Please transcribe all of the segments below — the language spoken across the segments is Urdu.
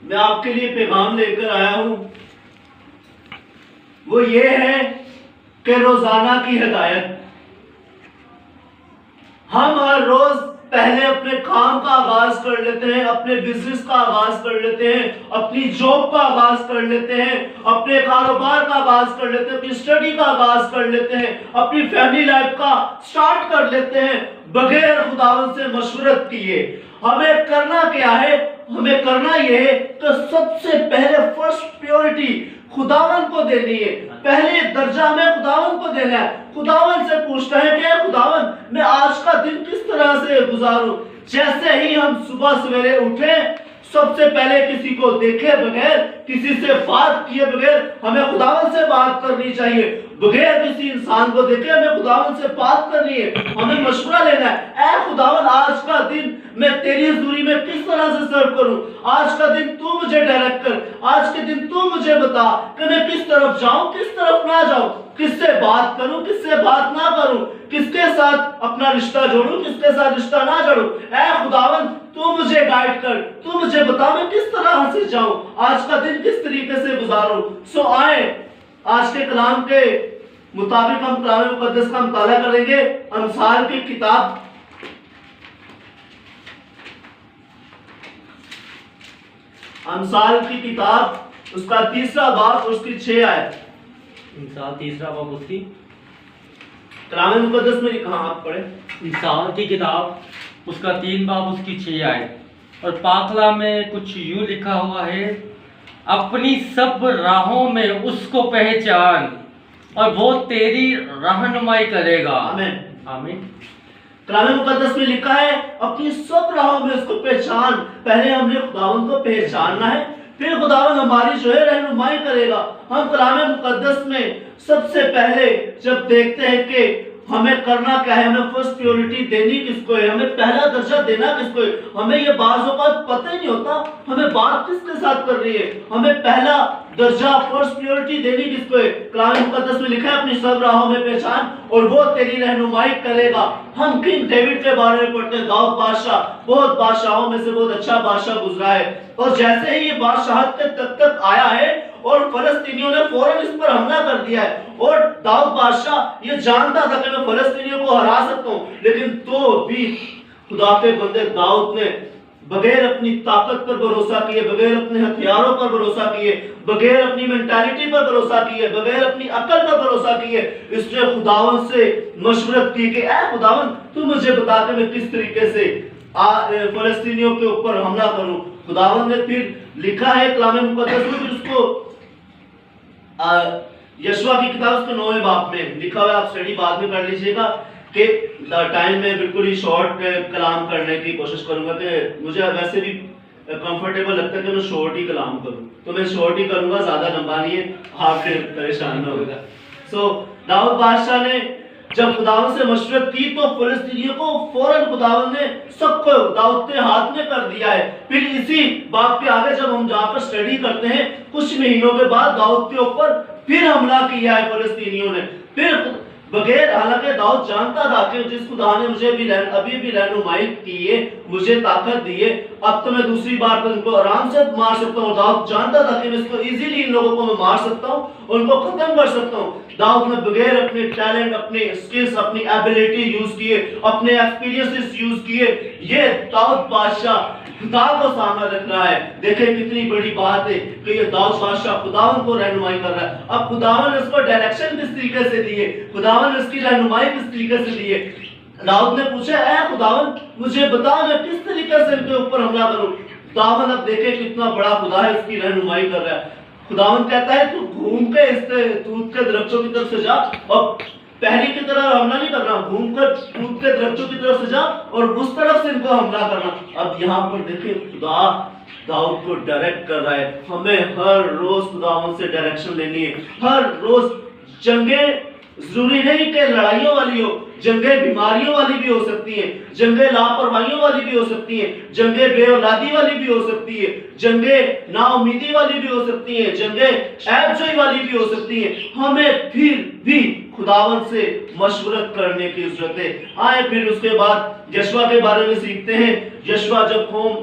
میں آپ کے لیے پیغام لے کر آیا ہوں، وہ یہ ہے کہ روزانہ کی ہدایت۔ ہم ہر روز پہلے اپنے کام کا آغاز کر لیتے ہیں، اپنے بزنس کا آغاز کر لیتے ہیں، اپنی جاب کا آغاز کر لیتے ہیں، اپنے کاروبار کا آغاز کر لیتے ہیں، اپنی اسٹڈی کا آغاز کر لیتے ہیں، اپنی فیملی لائف کا سٹارٹ کر لیتے ہیں بغیر خداوند سے مشورت کیے۔ ہمیں کرنا کیا ہے؟ ہمیں کرنا یہ ہے کہ سب سے پہلے فرسٹ پیورٹی خداوند کو دینی ہے، پہلے درجہ ہمیں خداوند کو دینا ہے۔ خداوند سے پوچھتا ہے کہ خداوند میں آج کا دن کس طرح سے گزاروں۔ جیسے ہی ہم صبح سویرے اٹھیں، سب سے پہلے کسی کو دیکھے بغیر، کسی سے بات کیے بغیر ہمیں خداوند سے بات کرنی چاہیے۔ بغیر کسی انسان کو دیکھے ہمیں خداوند سے بات کرنی ہے، ہمیں مشورہ لینا ہے۔ اے خداوند آج کا دن میں تیری حضوری میں کس طرح سے سرو کروں؟ آج کا دن تو مجھے ڈائریکٹ کر، آج کے دن تو مجھے بتا کہ میں کس طرف جاؤں، کس طرف نہ جاؤں، کس سے بات کروں، کس سے بات نہ کروں، کس کے ساتھ اپنا رشتہ جوڑوں، کس کے ساتھ رشتہ نہ جوڑوں۔ اے خداوند تو مجھے گائیڈ کر، تو مجھے بتا میں کس طرح سے جاؤں، آج کا دن کس طریقے سے گزاروں۔ سو آئے آج کے کلام کے مطابق ہم کلام مقدس کا مطالعہ کریں گے۔ امثال کی کتاب امثال کی کتاب اس کا 3 باب اس کی 6 آیت۔ انسان 3 باب اس کی کلام مقدس میں کہاں آپ پڑھیں؟ انسان کی کتاب اس کا 3 باب اس کی 6 آیت۔ اور پاک کلام میں کچھ یوں لکھا ہوا ہے، اپنی سب راہوں میں اس کو پہچان اور وہ تیری رہنمائی کرے گا۔ آمین آمین۔ کلام مقدس میں لکھا ہے اپنی سب راہوں میں اس کو پہچان۔ پہلے ہم نے خداوند کو پہچاننا ہے، پھر خداوند ہماری جو ہے رہنمائی کرے گا۔ ہم کلام مقدس میں سب سے پہلے جب دیکھتے ہیں کہ ہمیں کرنا کیا ہے، ہمیں فرسٹ پیورٹی دینی کس کو ہے، ہمیں پہلا درجہ دینا کس کو ہے، ہمیں یہ بعض اوقات پتہ ہی نہیں ہوتا ہمیں بات کس کے ساتھ کر رہی ہے، ہمیں پہلا درجہ فرسٹ پیورٹی دینی کس کو ہے۔ کلام مقدس میں لکھا ہے اپنی سب راہوں میں پہچان اور وہ تیری رہنمائی کرے گا۔ ہم کنگ ڈیوڈ کے بارے میں پڑھتے ہیں، داؤد بادشاہ بہت بادشاہوں میں سے بہت اچھا بادشاہ گزرا ہے، اور جیسے ہی یہ بادشاہت کے تک آیا ہے اور فلسطینیوں نے فوراً اس پر حملہ کر دیا ہے، اور داؤد بادشاہ یہ جانتا تھا کہ میں فلسطینیوں کو ہرا سکتا ہوں، لیکن تو بھی خدا کے بندے داؤد نے بغیر اپنی طاقت پر بھروسہ کیے، بغیر اپنے ہتھیاروں پر بھروسہ کیے، بغیر اپنی مینٹالٹی پر بھروسہ کیے، بغیر اپنی عقل پر بھروسہ کیے، اس نے خداوند سے مشورت کی کہ اے خداوند تو مجھے بتا کہ میں کس طریقے سے فلسطینیوں کے اوپر حملہ کروں۔ خداوند نے پھر لکھا ہے کلام مقدس میں، پھر اس کو یشوع کی کتاب اس کے 9 باب میں لکھا ہوا ہے، آپ اسٹڈی بعد میں کر لیجئے گا، کہ ٹائم میں بالکل ہی شارٹ کلام کرنے کی کوشش کروں گا، کہ مجھے ویسے بھی کمفرٹیبل لگتا ہے کہ میں شارٹ ہی کلام کروں، تو میں شارٹ ہی کروں گا، زیادہ لمبا نہیں ہے، آپ پھر پریشان نہ ہوگا۔ سو داؤد بادشاہ نے جب خداوند سے مشورت کی تو فلسطینیوں کو فوراً خداوند نے سب کو داؤد کے ہاتھ میں کر دیا ہے۔ پھر اسی بات کے آگے جب ہم جا کر اسٹڈی کرتے ہیں، کچھ مہینوں کے بعد داؤد کے اوپر پھر حملہ کیا ہے فلسطینیوں نے، پھر بغیر، حالانکہ داؤد جانتا تھا کہ جس خدا نے مجھے ابھی بھی رہنمائی کی ہے، مجھے طاقت دی ہے، اب تو میں دوسری بار تو ان کو آرام سے مار سکتا ہوں۔ داؤد جانتا تھا کہ میں اس کو ایزیلی ان لوگوں کو میں مار سکتا ہوں، ان کو ختم کر سکتا ہوں۔ داؤد نے بغیر اپنے ٹیلنٹ، اپنے سکلز، اپنی ایبیلٹی یوز کیے، اپنے ایکسپیرینسز یوز کیے، یہ داؤد بادشاہ خدا کو سامنے رکھ رہا ہے۔ دیکھیں کتنی بڑی بات ہے کہ یہ داؤد بادشاہ خداوند کو رہنمائی کر رہا ہے۔ اب خداوند نے اس کو ڈائریکشن کس طریقے سے دی ہے، خداوند نے اس کی رہنمائی کس طریقے سے دی ہے۔ داؤد نے پوچھا اے خداوند مجھے بتا میں کس طریقے سے ان کے اوپر حملہ کروں۔ خداوند اب دیکھیں کتنا بڑا خدا ہے، اس کی رہنمائی کر رہا ہے۔ خداوند کہتا ہے تو گھوم کے اس توت کے درختوں کی طرف سے جا، اور پہلی کی طرح حملہ نہیں کرنا، گھوم کر توت کے درختوں کی طرف سے جا اور اس طرف سے ان کو حملہ کرنا۔ اب یہاں پر دیکھیں خدا داؤد کو ڈائریکٹ کر رہا ہے۔ ہمیں ہر روز خداوند سے ڈائریکشن لینی ہے، ہر روز۔ جنگیں ضروری نہیں کہ لڑائیوں والی ہو، جنگیں بیماریوں والی بھی ہو سکتی ہیں، جنگیں لاپرواہیوں والی بھی ہو سکتی ہیں، جنگیں بے اولادی والی بھی ہو سکتی ہے، جنگیں نا امیدی والی بھی ہو سکتی ہیں، جنگیں عیب جوئی والی بھی ہو سکتی ہیں۔ ہمیں پھر بھی خداوند سے مشورت کرنے کی ضرورت ہے۔ آئے پھر اس کے بعد یشوع کے بارے میں سیکھتے ہیں۔ یشوع جب قوم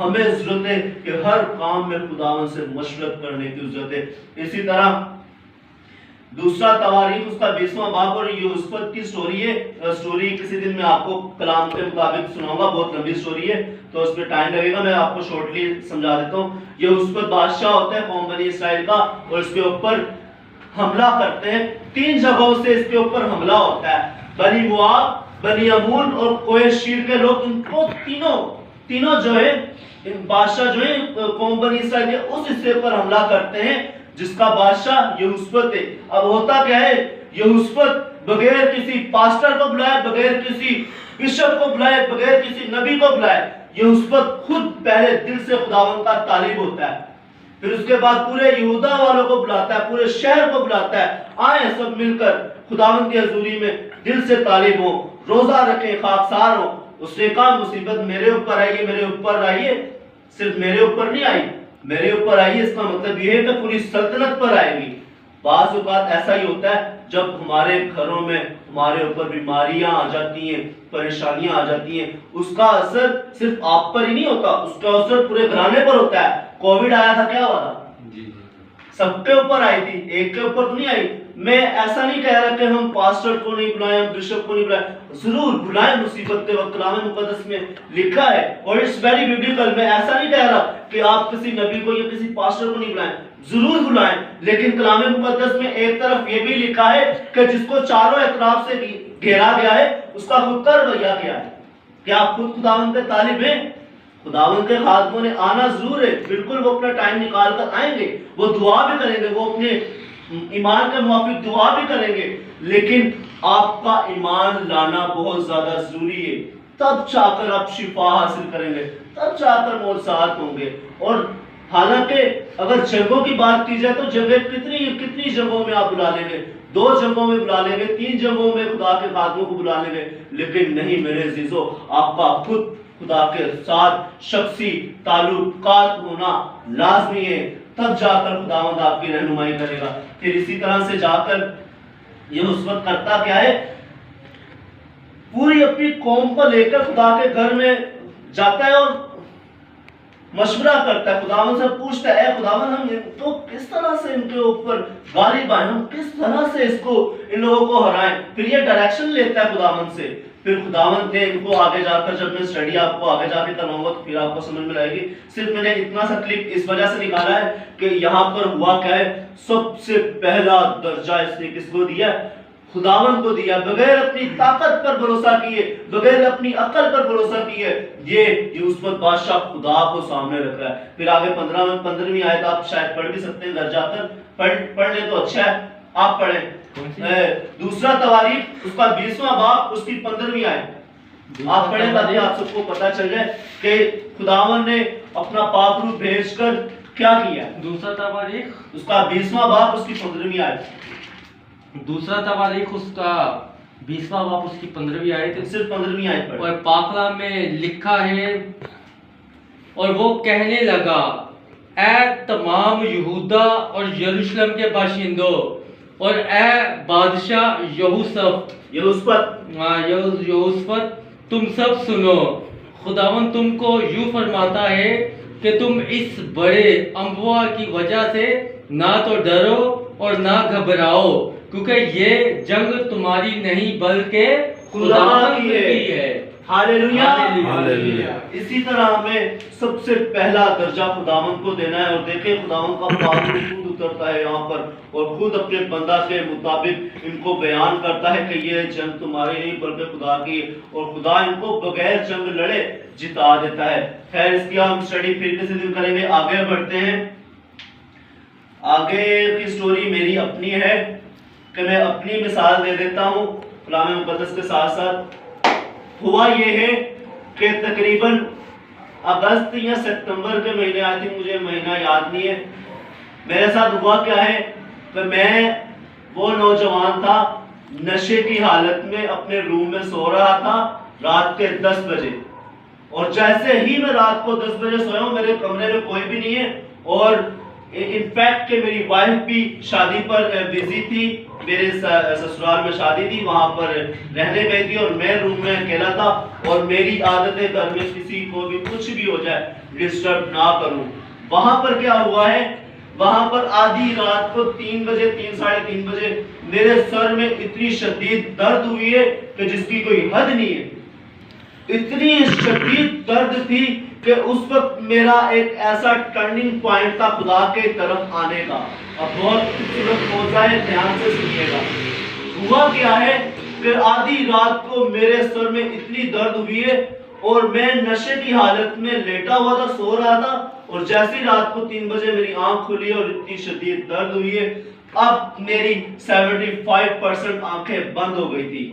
ہمیں ضرورت ہے کہ ہر کام میں خداوند سے مشورت کرنے کی ضرورت ہے. اسی طرح دوسرا تواریخ اس کا 20واں باب اور یہوشافط کی سٹوری ہے. سٹوری کسی دن میں آپ کو کلام کے مطابق سناؤں گا, بہت لمبی سٹوری ہے تو اس میں ٹائم لگے گا, میں آپ کو شارٹلی سمجھا دیتا ہوں. یہوشافط بادشاہ ہوتا ہے قوم بنی اسرائیل کا, اور اس کے اوپر حملہ کرتے ہیں. 3 جگہوں سے اس کے اوپر حملہ ہوتا ہے, بنی مواب, بنی عمون اور کوہ شیر کے لوگ. ان کو تینوں جو ہے بادشاہ جو ہے قوم بنی اسرائیل کے اس حصے پر حملہ کرتے ہیں جس کا بادشاہ یہوشافط ہے. اب ہوتا کیا ہے, یہوشافط بغیر کسی پاسٹر کو بلائے, بغیر کسی بشپ کو بلائے, بغیر کسی نبی کو بلائے, یہوشافط خود پہلے دل سے خداوند کا طالب ہوتا ہے. پھر اس کے بعد پورے یہودا والوں کو بلاتا ہے, پورے شہر کو بلاتا ہے, آئیں سب مل کر خداوند کی حضوری میں دل سے طالب ہوں, روزہ رکھیں, خاکسار ہوں. اس نے کہا مصیبت میرے اوپر آئی, میرے اوپر آئی ہے, صرف میرے اوپر نہیں آئی, میرے اوپر آئی ہے اس کا مطلب یہ ہے کہ پوری سلطنت پر آئے گی. بعض اوقات ایسا ہی ہوتا ہے جب ہمارے گھروں میں ہمارے اوپر بیماریاں آ جاتی ہیں, پریشانیاں آ جاتی ہیں, اس کا اثر صرف آپ پر ہی نہیں ہوتا, اس کا اثر پورے گھرانے پر ہوتا ہے. کووڈ آیا تھا, کیا ہوا تھا؟ سب کے اوپر آئی تھی, ایک کے اوپر تو نہیں آئی. میں ایسا نہیں کہہ رہا کہ ہم پاسٹر کو نہیں بلائیں, ہم بشپ کو نہیں بلائیں, ضرور بلائیں مصیبت کے وقت, کلام مقدس میں لکھا ہے اور اٹس ویری بیبلیکل. میں ایسا نہیں کہہ رہا کہ آپ کسی نبی کو یا کسی پاسٹر کو نہیں بلائیں, ضرور بلائیں, لیکن کلام مقدس میں ایک طرف یہ بھی لکھا ہے کہ جس کو چاروں اطراف سے گھیرا گیا ہے اس کا خود کا رویہ کیا ہے. کیا آپ خود خداوند کے طالب ہیں؟ خداوند کے خادموں نے آنا ضرور ہے, بالکل وہ اپنا ٹائم نکال کر آئیں گے, وہ دعا بھی کریں گے, وہ اپنے ایمان کے موافق دعا بھی کریں گے, لیکن آپ کا ایمان لانا بہت زیادہ ضروری ہے. تب جا کر آپ شفا حاصل کریں گے, تب جا کر معجزات ہوں گے. اور حالانکہ اگر جنگوں کی بات کی جائے تو جنگیں کتنی جنگوں میں آپ بلا لیں گے, 2 جنگوں میں بلا لیں گے, 3 جنگوں میں خدا کے خادموں کو بلا لیں گے, لیکن نہیں میرے عزیزو, آپ کا خود خدا کے ساتھ شخصی تعلقات ہونا لازمی ہے, تب جا کر خداوند آپ کی رہنمائی کرے گا. پھر اسی طرح سے جا کر یہ اس وقت کرتا کیا ہے, پوری اپنی قوم کو لے کر خدا کے گھر میں جاتا ہے اور مشورہ کرتا ہے, خداوند سے پوچھتا ہے, اے خداوند ہم ان کو کس طرح سے ان کے اوپر غالب آئیں, ہم کس طرح سے ان لوگوں کو ہرائیں. پھر یہ ڈائریکشن لیتا ہے خداوند سے. پھر خداوند نے ان کو آگے جا کر, جب میں سٹڈی آپ کو آگے جا کے کرواؤں گا تو پھر آپ کو سمجھ میں آئے گی. صرف میں نے اتنا سا کلپ اس وجہ سے نکالا ہے کہ یہاں پر ہوا کیا ہے, سب سے پہلا درجہ اس نے کس کو دیا؟ خداوند کو دیا. بغیر اپنی طاقت پر بھروسہ کیے, بغیر اپنی عقل پر بھروسہ کیے, یہ یہوشافط بادشاہ خدا کو سامنے رکھ رہا ہے. پھر آگے 15ویں آیت آپ شاید پڑھ بھی سکتے ہیں, گھر جا کر پڑھ لیں تو اچھا ہے, آپ پڑھیں. دوسرا تواریخ اس کا 20واں باب اس کی 15ویں آیت آپ پڑھیں تاکہ آپ سب کو پتہ چل جائے کہ خداوند نے اپنا پاک روح بھیج کر کیا کیا. دوسرا تواریخ اس کا 20واں باب اس کی 15ویں آیت. دوسرا تواریخ اس کا 20واں باب اس کی 15ویں آیت, صرف 15ویں آیت پڑھیں. اور پاکلا میں لکھا ہے, اور وہ کہنے لگا, اے تمام یہودا اور یروشلم کے باشندوں, اور اے بادشاہ یہوشافط, تم سب سنو, خداوند تم کو یوں فرماتا ہے کہ تم اس بڑے انبوا کی وجہ سے نہ تو ڈرو اور نہ گھبراؤ, کیونکہ یہ جنگ تمہاری نہیں بلکہ خدا کی ہے. ہاللیلویہ. اسی طرح ہمیں سب سے پہلا درجہ خداوند کو دینا ہے. اور دیکھیں خداوند کا پاک روح خود اترتا ہے یہاں پر اور خود اپنے بندہ کے مطابق ان کو بیان کرتا ہے کہ یہ جنگ تمہاری نہیں بلکہ خدا کی, اور خدا ان کو بغیر جنگ لڑے جتا دیتا ہے. خیر اس کی ہم سٹڈی پھر کسی دن کریں گے. آگے بڑھتے ہیں. آگے کی سٹوری میری اپنی ہے کہ میں اپنی مثال دے دیتا ہوں کلام مقدس کے ساتھ ساتھ. ہوا یہ ہے کہ تقریباً اگست یا ستمبر کے مہینے, آئی تھنک مجھے مہینہ یاد نہیں ہے, میرے ساتھ ہوا کیا ہے کہ میں وہ نوجوان تھا نشے کی حالت میں اپنے روم میں سو رہا تھا رات کے 10 بجے, اور جیسے ہی میں رات کو 10 بجے سویا ہوں میرے کمرے میں کوئی بھی نہیں ہے, اور انفیکٹ کہ میری وائف بھی شادی پر بزی تھی, میرے سسرال میں شادی تھی, وہاں پر رہنے گئی تھی, اور میں روم میں اکیلا تھا. اور میری عادت ہے گھر میں کسی کو بھی کچھ بھی ہو جائے ڈسٹرب نہ کروں. وہاں پر کیا ہوا ہے, وہاں پر آدھی رات کو 3 بجے 3:30 بجے میرے سر میں اتنی شدید درد ہوئی ہے کہ جس کی کوئی حد نہیں ہے. اتنی شدید درد تھی کہ اس وقت میرا ایک ایسا ٹرننگ پوائنٹ تھا خدا کے طرف آنے کا. اب بہت خوبصورت موضوع ہے, دھیان سے سنیے گا. ہوا کیا ہے کہ آدھی رات کو میرے سر میں اتنی درد ہوئی ہے اور میں نشے کی حالت میں لیٹا ہوا تھا, سو رہا تھا, اور جیسی رات کو 3 بجے میری آنکھ کھلی اور اتنی شدید درد ہوئی ہے, اب میری 75% آنکھیں بند ہو گئی تھی.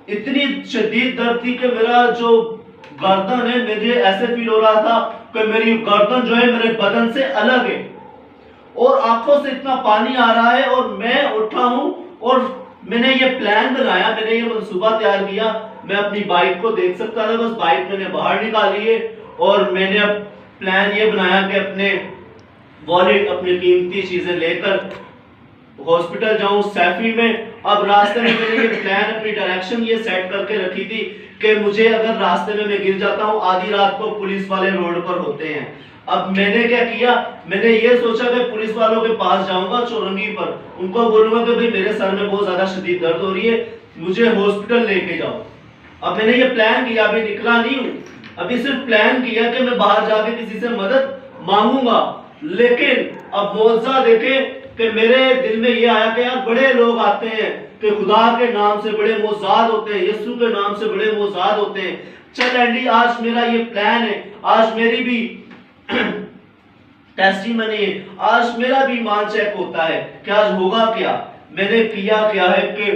اتنی شدید درد تھی کہ میرا جو گردن ہے, مجھے ایسے فیل ہو رہا تھا کہ میری گردن جو ہے میرے بدن سے الگ ہے اور آنکھوں سے اتنا پانی آ رہا ہے. اور میں اٹھا ہوں اور میں نے یہ پلان بنایا, میں نے یہ منصوبہ تیار کیا. میں اپنی بائک کو دیکھ سکتا تھا, بس بائک میں نے باہر نکالی ہے اور میں نے اب پلان یہ بنایا کہ اپنے والیٹ, اپنی قیمتی چیزیں لے کر ہاسپٹل جاؤں سیفی میں. اب راستے میں میں نے یہ پلان, اپنی ڈائریکشن یہ سیٹ کر کے رکھی تھی کہ مجھے اگر راستے میں گر جاتا ہوں, آدھی رات کو پولیس والے روڈ پر ہوتے ہیں. اب میں نے کیا کیا, میں نے یہ سوچا کہ پولیس والوں کے پاس جاؤں گا چورنگی پر, ان کو بولوں گا کہ بھئی میرے سر میں بہت زیادہ شدید درد ہو رہی ہے, مجھے ہاسپٹل لے کے جاؤ. اب میں نے یہ پلان کیا, ابھی نکلا نہیں ہوں, ابھی صرف پلان کیا کہ میں باہر جا کے کسی سے مدد مانگوں گا. لیکن اب معجزہ دیکھیں کہ میرے دل میں یہ آیا کہ یار بڑے لوگ آتے ہیں کہ خدا کے نام سے بڑے معجزات ہوتے ہیں, یسوع کے نام سے بڑے معجزات ہوتے ہیں. چل اینڈی, آج میرا یہ پلان ہے, آج میری بھی ٹیسٹیمنی ہے, آج میرا بھی ایمان چیک ہوتا ہے کہ آج ہوگا کیا. میں نے کیا ہے کہ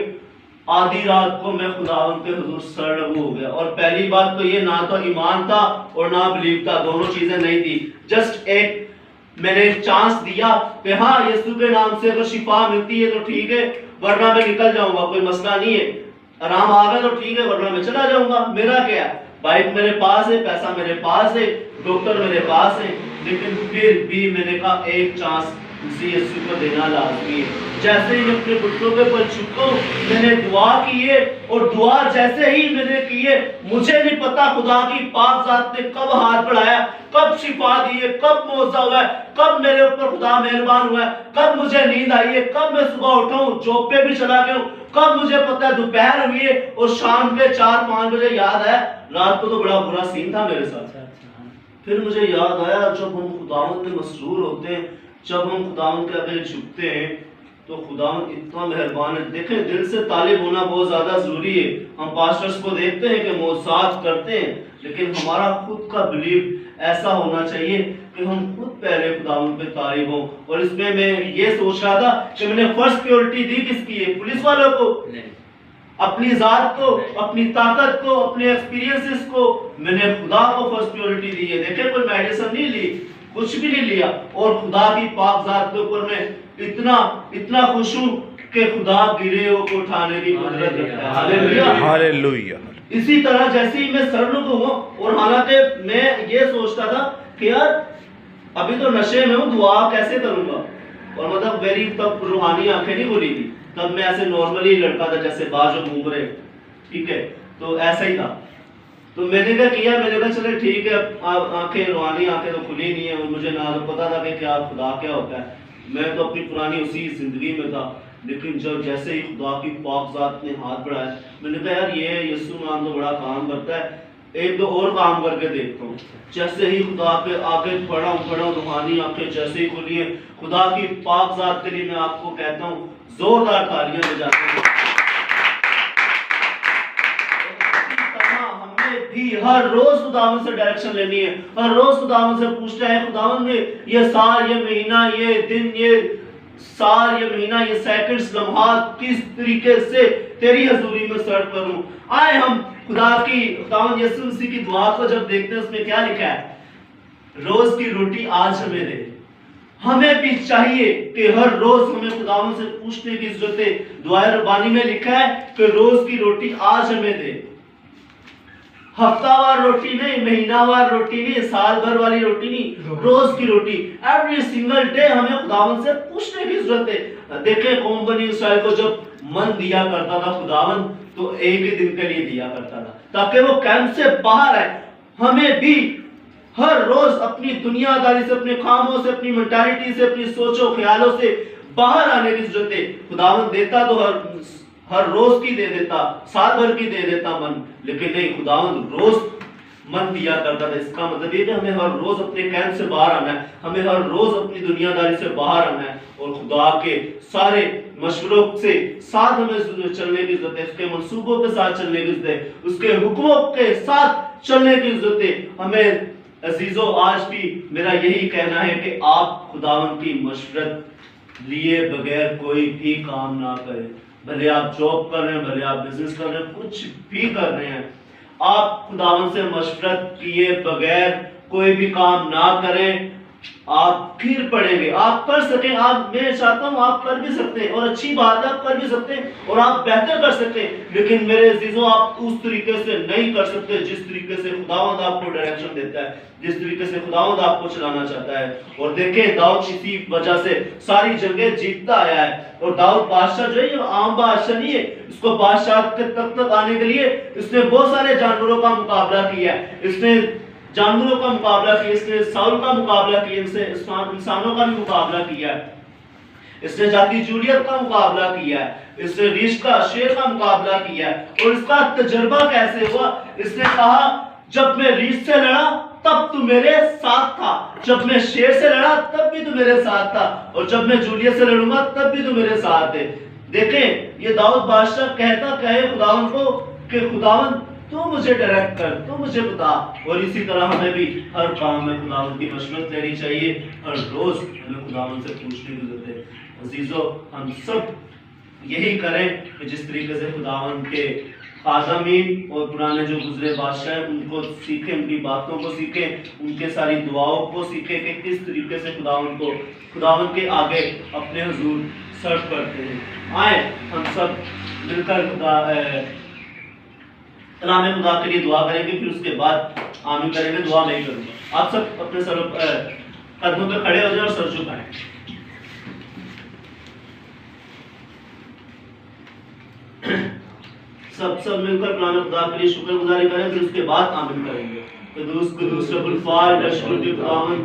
آدھی رات کو میں خداوند کے حضور سر نگو ہو گیا. اور پہلی بات تو یہ, نہ تو ایمان تھا اور نہ بلیو تھا, دونوں چیزیں نہیں تھی. جسٹ ایک میں نے چانس دیا کہ ہاں یسوع کے نام سے اگر شفا ملتی ہے تو ٹھیک ہے, ورنہ میں نکل جاؤں گا, کوئی مسئلہ نہیں ہے. آرام آ گیا تو ٹھیک ہے, ورنہ میں چلا جاؤں گا. میرا کیا, بائک میرے پاس ہے, پیسہ میرے پاس ہے, ڈاکٹر میرے پاس ہے. لیکن پھر بھی میں نے کہا ایک چانس اسی یسوع کو دینا لازمی ہے. جیسے ہی اپنے گھٹنوں پہ پڑ چکا ہوں, میں نے دعا کی ہے, اور دعا جیسے ہی میں نے کی ہے, مجھے نہیں پتا خدا کی پاک ذات نے کب ہاتھ بڑھایا, کب شفا دی ہے, کب معجزہ ہوا ہے, کب میرے اوپر خدا مہربان ہوا ہے, کب مجھے نیند آئی ہے, کب میں صبح اٹھا ہوں, جاب پہ بھی چلا گیا ہوں, کب مجھے پتا ہے دوپہر ہوئی ہے اور شام کے 4-5 بجے یاد ہے. رات کو تو بڑا برا سین تھا میرے ساتھ. پھر مجھے یاد آیا, جب ہم خداوند میں مسرور ہوتے ہیں, جب ہم خداوند کے آگے جھکتے ہیں تو خداوند اتنا مہربان ہے. دیکھیں, دل سے طالب ہونا بہت زیادہ ضروری ہے. ہم پاسٹرز کو دیکھتے ہیں کہ معجزات کرتے ہیں, لیکن ہمارا خود کا بلیو ایسا ہونا چاہیے کہ ہم خود پہلے خداوند پہ طالب ہوں. اور اس میں یہ سوچ رہا تھا کہ میں نے فرسٹ پیورٹی دی کس کی ہے, پولیس والوں کو, اپنی ذات کو, اپنی طاقت کو, اپنے ایکسپیرینسز کو. میں نے خدا کو فرسٹ پیورٹی دی ہے. دیکھیں, کوئی میڈیسن نہیں لی, کچھ بھی نہیں لیا, اور خدا کی پاک ذات کے اوپر میں اتنا خوش ہوں کہ خدا گرے ہو کو اٹھانے کی قدرت رکھتا ہے. Hallelujah, hallelujah. اسی طرح جیسے ہی میں سرنگو ہوا, اور حالانکہ میں یہ سوچتا تھا کہ یار ابھی تو نشے میں ہوں, دعا کیسے کروں گا, اور مطلب میری تب روحانی آنکھیں نہیں کھلی تھی, تب میں ایسے نارملی لڑکا تھا جیسے باز و گھوم رہے, ٹھیک ہے, تو ایسا ہی تھا. تو میں نے کیا, میں نے کہا چلے ٹھیک ہے, آنکھیں روحانی آنکھیں تو کھلی نہیں ہیں, اور مجھے نہ تو پتا تھا کہ کیا خدا کیا ہوتا ہے. میں تو اپنی پرانی اسی زندگی میں تھا. لیکن جب جیسے ہی خدا کی پاک ذات نے ہاتھ بڑھایا, میں نے کہا یار یہ یسوع نام تو بڑا کام کرتا ہے, ایک دو اور کام کر کے دیکھتا ہوں. جیسے ہی خدا کے آگے پڑھا ہوں, روحانی آنکھیں جیسے ہی کھلی ہیں, خدا کی پاک ذات کے لیے میں آپ کو کہتا ہوں زوردار تالیاں بجاتے ہیں. بھی ہر روز خداوند سے ڈائریکشن لینی ہے, ہر روز خداوند سے پوچھنا ہے, خداوند نے یہ سال, یہ مہینہ, یہ دن, یہ سال, یہ مہینہ, یہ سیکنڈز, لمحات کس طریقے سے تیری حضوری میں سرو کروں. آئے ہم خداوند یسوع مسیح کی دعا کو جب دیکھتے ہیں, اس میں کیا لکھا ہے, روز کی روٹی آج ہمیں دے. ہمیں بھی چاہیے کہ ہر روز ہمیں خداوند سے پوچھنے کی ضرورت ہے. دعائے ربانی میں لکھا ہے کہ روز کی روٹی آج ہمیں دے. ہفتہ وار روٹی نہیں, مہینہ وار روٹی نہیں, سال بھر والی روٹی نہیں, روز کی روٹی. ایوری سنگل ڈے ہمیں خداوند سے پوچھنے کی ضرورت ہے. دیکھیں, قوم بنی اسرائیل کو جب من دیا کرتا تھا خداوند, تو ایک ہی دن کے لیے دیا کرتا تھا تاکہ وہ کیمپ سے باہر آئے. ہمیں بھی ہر روز اپنی دنیا داری سے، اپنے کاموں سے، اپنی مینٹالٹی سے، اپنی سوچوں خیالوں سے باہر آنے کی ضرورت ہے۔ خداوند دیتا تو ہر روز کی دے دیتا، سال بھر کی دے دیتا من، لیکن نہیں، خداوند روز من دیا کرتا تھا۔ اس کا مطلب یہ کہ ہمیں ہر روز اپنے کیمپ سے باہر آنا ہے، ہمیں ہر روز اپنی دنیا داری سے باہر آنا ہے، اور خدا کے سارے مشوروں سے ساتھ ہمیں چلنے کی ضرورت ہے، اس کے منصوبوں کے ساتھ چلنے کی ضرورت ہے، اس کے حکموں کے ساتھ چلنے کی ضرورت ہے۔ ہمیں عزیزو آج بھی میرا یہی کہنا ہے کہ آپ خداوند کی مشورت لیے بغیر کوئی بھی کام نہ کریں، بھلے آپ جاب کر رہے ہیں، بھلے آپ بزنس کر رہے ہیں، کچھ بھی کر رہے ہیں، آپ خداوند سے مشورت کیے بغیر کوئی بھی کام نہ کریں۔ آپ پھر پڑیں گے، آپ کر سکیں، میں چاہتا ہوں آپ کر بھی سکتے ہیں، اور اچھی بات ہے، آپ کر بھی سکتے ہیں اور آپ بہتر کر سکتے ہیں، لیکن میرے عزیزوں آپ اس طریقے سے نہیں کر سکتے جس طریقے سے خداوند آپ کو ڈائریکشن دیتا ہے، جس طریقے سے خداوند آپ کو چلانا چاہتا ہے۔ اور دیکھیں داؤد اسی وجہ سے ساری جنگیں جیتتا آیا ہے، اور داؤد بادشاہ جو ہے یہ عام بادشاہ نہیں ہے، اس کو بادشاہ تک آنے کے لیے اس نے بہت سارے جانوروں کا مقابلہ کیا ہے، اس نے جانوروں کا مقابلہ کیا، اس نے ساؤل کا مقابلہ کیا، اس نے انسانوں کا بھی مقابلہ کیا ہے، اس نے جاتی جولیت کا مقابلہ کیا ہے، اس نے ریچھ کا شیر کا مقابلہ کیا ہے، اور اس کا تجربہ کیسے ہوا؟ اس نے کہا جب میں ریچھ سے لڑا تب تو میرے ساتھ تھا، جب میں شیر سے لڑا تب بھی تو میرے ساتھ تھا، اور جب میں جولیت سے لڑوں گا تب بھی تو میرے ساتھ ہے۔ دیکھیں یہ داؤد بادشاہ کہے خداوند کو کہ خداوند تو مجھے ڈائریکٹ کر، تو مجھے بتا۔ اور اسی طرح ہمیں بھی ہر کام میں خداوند کی مشورت لینی چاہیے، ہر روز ہمیں خداوند سے پوچھنے کی ضرورت ہے۔ عزیزو ہم سب یہی کریں کہ جس طریقے سے خداوند کے خادمین اور پرانے جو گزرے بادشاہ ہیں ان کو سیکھیں، ان کی باتوں کو سیکھیں، ان کے ساری دعاؤں کو سیکھیں کہ کس طریقے سے خداوند کے آگے اپنے حضور سر کرتے ہیں۔ آئیں ہم سب مل کر کلام خدا کے لیے دعا کریں گے، پھر اس کے بعد آمین کریں گے۔ دعا نہیں کروں گا، آپ سب اپنے سر قدموں پہ کھڑے ہو جائیں اور سر جھکائیں۔ سب مل کر کلام خدا کے لیے شکر گزاری کریں، پھر اس کے بعد آمین کریں گے۔ قدوس قدوس رب الفاظ اشکر کے خداوند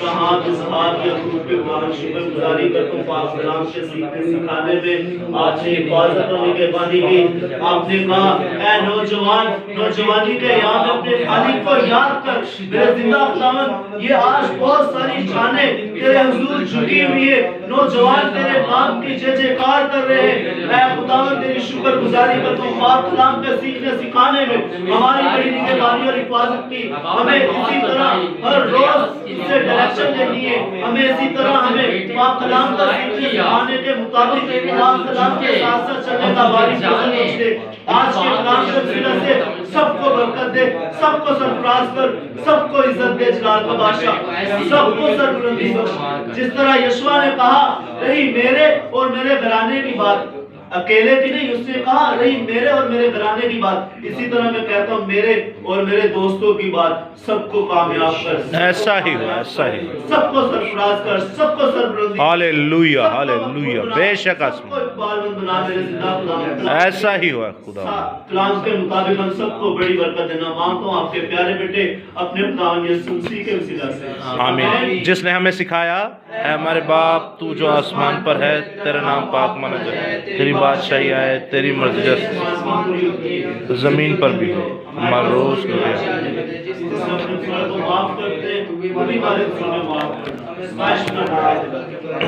کہاں اظہار کے حقوق کے خداوند شکر گزاری کرتا ہوں پاک کلام کے سیکھنے سکھانے میں آپ نے حفاظت اور نگہبانی کی۔ آپ نے کہا اے نوجوان، نوجوانی کے یہاں میں اپنے خالق کو یاد کر۔ میرے زندہ خداوند یہ آج بہت ساری جانیں تیرے حضور جھکی ہوئی ہے، نوجوان تیرے نام کی جے جے کار کر رہے ہیں۔ اے خداوند تیری شکر گزاری کرتا ہوں پاک کلام کے سیکھنے سکھانے میں ہماری بڑی نگہبانی اور حفاظت کی۔ ہمیں اسی طرح ہر روز اس سے ڈائریکشن لینی ہے، ہمیں اسی طرح ہمیں پاک کلام کا سیکھنے سکھانے کے مطابق پاک کلام کے ساتھ ساتھ چلنے کا باری فضل دے۔ آج کے کلام کے وسیلہ سے سب کو برکت دے، سب کو سرفراز کر، سب کو عزت دے جلال کا بادشاہ، سب کو سربلندی بخش۔ جس طرح یشوع نے کہا رہی میرے اور میرے گھرانے کی بات، اکیلے کی نہیں، اس نے کہا رہی میرے اور میرے گھرانے کی بات، اسی طرح میں کہتا ہوں میرے اور میرے دوستوں کی بات سب کو کامیاب کر، ایسا ہی ہو، ایسا ہی سب کو سرفراز کر، سب کو سربلندی، ہاللیلویہ ہاللیلویہ، بے شک سب کو اقبال مند بنا میرے زندہ خدا۔ ایسا ہی ہوا خدا۔ کلام کے مطابق ہم سب کو بڑی برکت دینا مانگتا ہوں آپ کے پیارے بیٹے اپنے خداوند یسوع مسیح کے وسیلہ سے، آمین۔ جس نے ہمیں سکھایا اے ہمارے باپ تو جو آسمان پر ہے تیرا نام پاک مانا جائے، تیری بادشاہی آئے، تیری مرضی جیسے زمین پر بھی ہو، ہمارا روز کو معاف کرتے ہیں، معاف کرنا۔